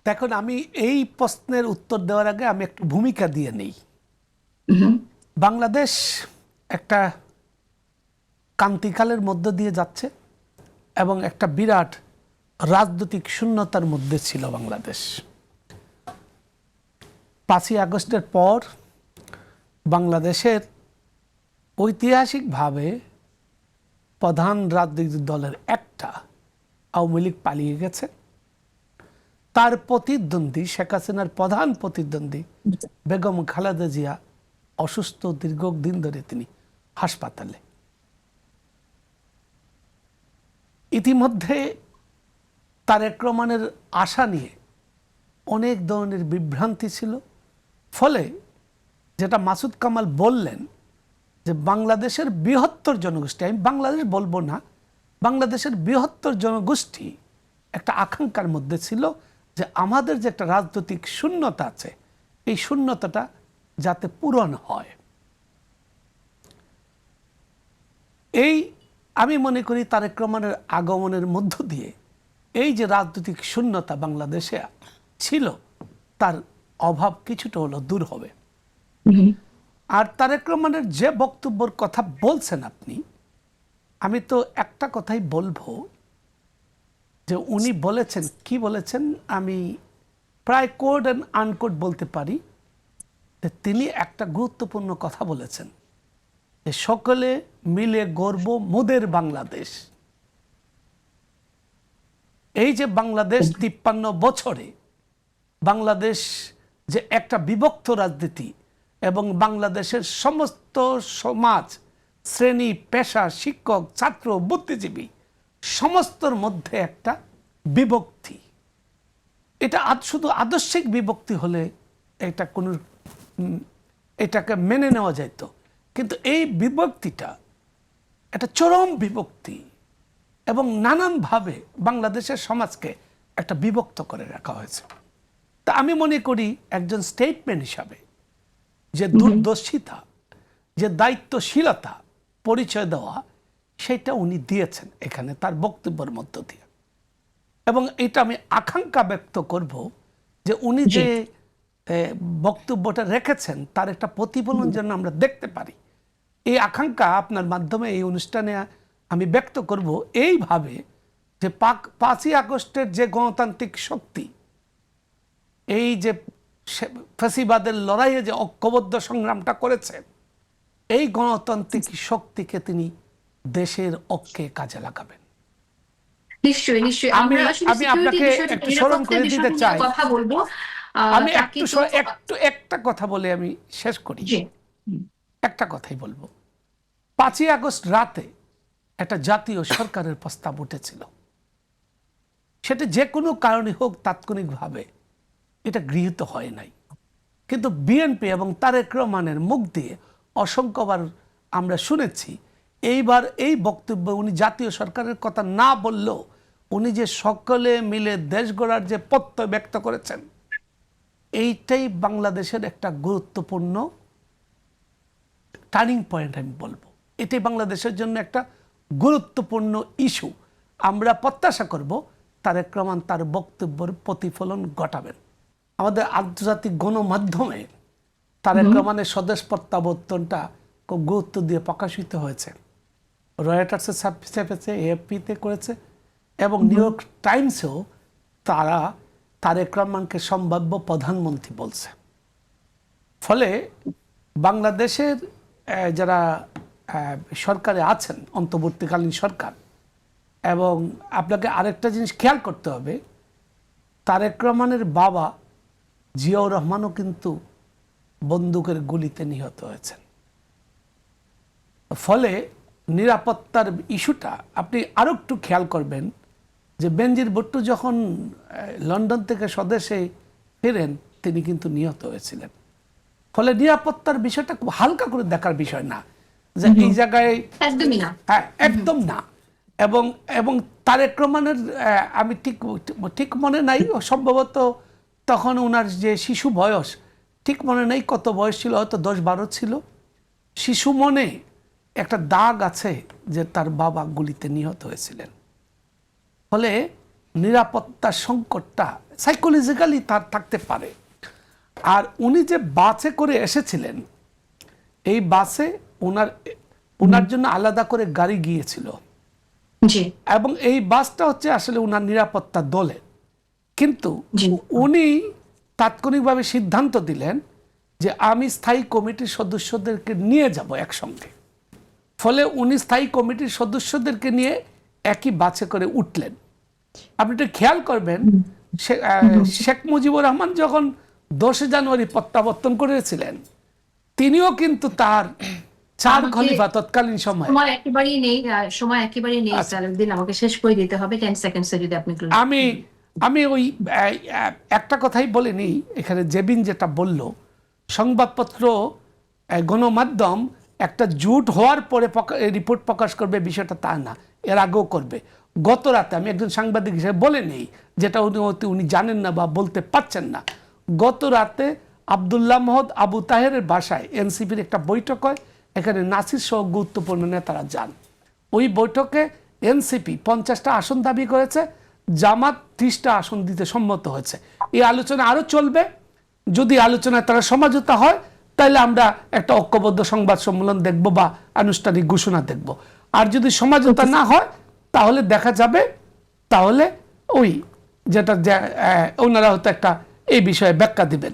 দেখুন, আমি এই প্রশ্নের উত্তর দেওয়ার আগে আমি একটু ভূমিকা দিয়ে নেই। বাংলাদেশ একটা ক্রান্তিকালের মধ্য দিয়ে যাচ্ছে এবং একটা বিরাট রাজনৈতিক শূন্যতার মধ্যে ছিল বাংলাদেশ। 5ই আগস্টের পর বাংলাদেশের ঐতিহাসিকভাবে প্রধান রাজনৈতিক দলের একটা আওয়ামী লীগ পালিয়ে গেছে। তার প্রতিদ্বন্দ্বী শেখ হাসিনার প্রধান প্রতিদ্বন্দ্বী বেগম খালেদা জিয়া অসুস্থ, দীর্ঘদিন ধরে তিনি হাসপাতালে। ইতিমধ্যে তারেক রহমানের আশা নিয়ে অনেক ধরনের বিভ্রান্তি ছিল। ফলে যেটা মাসুদ কামাল বললেন যে বাংলাদেশের বৃহত্তর জনগোষ্ঠী, আমি বাংলাদেশ বলবো না, বাংলাদেশের বৃহত্তর জনগোষ্ঠী একটা আকাঙ্ক্ষার মধ্যে ছিল যে আমাদের যে একটা রাজনৈতিক শূন্যতা আছে, এই শূন্যতাটা যাতে পূরণ হয়। এই আমি মনে করি তারেক রহমানের আগমনের মধ্য দিয়ে এই যে রাজনৈতিক শূন্যতা বাংলাদেশে ছিল তার অভাব কিছুটা হলো দূর হবে। আর তারেক রহমানের যে বক্তব্যের কথা বলছেন আপনি, আমি তো একটা কথাই বলবো যে উনি বলেছেন, কি বলেছেন আমি প্রায় কোড অ্যান্ড আনকোড বলতে পারি, যে তিনি একটা গুরুত্বপূর্ণ কথা বলেছেন যে সকলে মিলে গর্ব মোদের বাংলাদেশ। এই যে বাংলাদেশ 53 বছরে বাংলাদেশ যে একটা বিভক্ত রাজনীতি এবং বাংলাদেশের সমস্ত সমাজ, শ্রেণী, পেশা, শিক্ষক, ছাত্র, বুদ্ধিজীবী সমস্তর মধ্যে একটা বিভক্তি। এটা শুধু আদর্শিক বিভক্তি হলে এটা কোনো এটাকে মেনে নেওয়া যেত, কিন্তু এই বিভক্তিটা একটা চরম বিভক্তি এবং নানানভাবে বাংলাদেশের সমাজকে একটা বিভক্ত করে রাখা হয়েছে। তা আমি মনে করি একজন স্টেটমেন্ট হিসাবে যে দূরদর্শিতা, যে দায়িত্বশীলতা পরিচয় দেওয়া, সেটা উনি দিয়েছেন এখানে তার বক্তব্যের মধ্য দিয়ে। এবং এটা আমি আকাঙ্ক্ষা ব্যক্ত করব যে উনি যে বক্তব্যটা রেখেছেন তার একটা প্রতিফলন যেন আমরা দেখতে পারি। এই আকাঙ্ক্ষা আপনার মাধ্যমে এই অনুষ্ঠানে আমি ব্যক্ত করব এইভাবে যে 5ই আগস্টের যে গণতান্ত্রিক শক্তি, এই যে ফ্যাসিবাদের লড়াইয়ে যে ঐক্যবদ্ধ সংগ্রামটা করেছে, এই গণতান্ত্রিক শক্তিকে তিনি দেশের ঐক্যে কাজে লাগাবেন। নিশ্চয়ই নিশ্চয়ই আমি আপনাকে একটু স্মরণ করে দিতে চাই, কথা বলবো। আমি একটা কথা বলে আমি শেষ করি। একটা কথাই বলবো, 5ই আগস্ট রাতে একটা জাতীয় সরকারের প্রস্তাব উঠেছিল। সেটা যে কোনো কারণে হোক তাৎক্ষণিকভাবে এটা গৃহীত হয় নাই, কিন্তু বিএনপি এবং তারেক রহমানের মুখ দিয়ে অসংখ্যবার আমরা শুনেছি। এইবার এই বক্তব্যে উনি জাতীয় সরকারের কথা না বললেও উনি যে সকলে মিলে দেশ গড়ার যে প্রত্যয় ব্যক্ত করেছেন, এইটাই বাংলাদেশের একটা গুরুত্বপূর্ণ টার্নিং পয়েন্ট আমি বলবো। এটাই বাংলাদেশের জন্য একটা গুরুত্বপূর্ণ ইস্যু। আমরা প্রত্যাশা করব তারেক রহমান তার বক্তব্যের প্রতিফলন ঘটাবেন। আমাদের আন্তর্জাতিক গণমাধ্যমে তারেক রহমানের স্বদেশ প্রত্যাবর্তনটা খুব গুরুত্ব দিয়ে প্রকাশিত হয়েছে। রয়টার্সে ছাপেছে, এএফপিতে করেছে এবং নিউ ইয়র্ক টাইমসেও তারা তারেক রহমানকে সম্ভাব্য প্রধানমন্ত্রী বলছে। ফলে বাংলাদেশের যারা সরকারে আছেন, অন্তর্বর্তীকালীন সরকার, এবং আপনাকে আরেকটা জিনিস খেয়াল করতে হবে, তারেক রহমানের বাবা জিয়াউর রহমানও কিন্তু বন্দুকের গুলিতে নিহত হয়েছেন। ফলে নিরাপত্তার ইস্যুটা আপনি আরও একটু খেয়াল করবেন যে বেনজির ভুট্টো যখন লন্ডন থেকে স্বদেশে ফেরেন তিনি কিন্তু নিহত হয়েছিলেন। ফলে নিরাপত্তার বিষয়টা খুব হালকা করে দেখার বিষয় না, যে এই জায়গায় একদমই না। হ্যাঁ, একদম না। এবং এবং তারেক রহমানের আমি ঠিক মনে নাই, সম্ভবত তখন ওনার যে শিশু বয়স ঠিক মনে নেই কত বয়স ছিল, হয়তো 10-12 ছিল। শিশু মনে একটা দাগ আছে যে তার বাবা গুলিতে নিহত হয়েছিলেন। ফলে নিরাপত্তা সংকটটা সাইকোলজিক্যালি তার থাকতে পারে। আর উনি যে বাসে করে এসেছিলেন, এই বাসে ওনার জন্য আলাদা করে গাড়ি গিয়েছিল জি এবং এই বাসটা হচ্ছে আসলে ওনার নিরাপত্তা দলের। কিন্তু জি উনি তাৎক্ষণিকভাবে সিদ্ধান্ত দিলেন যে আমি স্থায়ী কমিটির সদস্যদেরকে নিয়ে যাব একসঙ্গে। ফলে উনি স্থায়ী কমিটির সদস্যদেরকে নিয়ে একই বাসে করে উঠলেন। আপনি একটু খেয়াল করবেন, শেখ মুজিবুর রহমান যখন 10 জানুয়ারি প্রত্যাবর্তন করেছিলেন, তিনিও কিন্তু তার 4 আমাকে খলিফা তৎকালীন সময়, সময় একেবারেই নেই, সময় একেবারেই নেই সালাউদ্দিন, আমাকে শেষ করে দিতে হবে। 10 সেকেন্ডস যদি আপনি একটু আমি ওই একটা কথাই বলে নিই এখানে। জেবিন যেটা বলল, সংবাদপত্র গণমাধ্যম একটা জুট হওয়ার পরে রিপোর্ট প্রকাশ করবে বিষয়টা তা না, এর আগেও করবে। গত রাতে আমি একজন সাংবাদিক হিসেবে বলে নেই, যেটা উনি জানেন না বা বলতে পারছেন না। গত রাতে আব্দুল্লাহ মহদ আবু তাহেরের বাসায় এনসিপির একটা বৈঠক হয়, এখানে নাসির সহ গুরুত্বপূর্ণ নেতারা যান। ওই বৈঠকে এনসিপি 50টা আসন দাবি করেছে, জামাত 30টা আসন দিতে সম্মত হয়েছে। এই আলোচনা আরো চলবে। যদি আলোচনায় তারা সমঝোতা হয়, তাহলে আমরা একটা ঐক্যবদ্ধ সংবাদ সম্মেলন দেখব বা আনুষ্ঠানিক ঘোষণা দেখব। আর যদি সমঝোতা না হয়, তাহলে দেখা যাবে, তাহলে ওই যেটা ওনারা হয়তো একটা এই বিষয়ে ব্যাখ্যা দিবেন।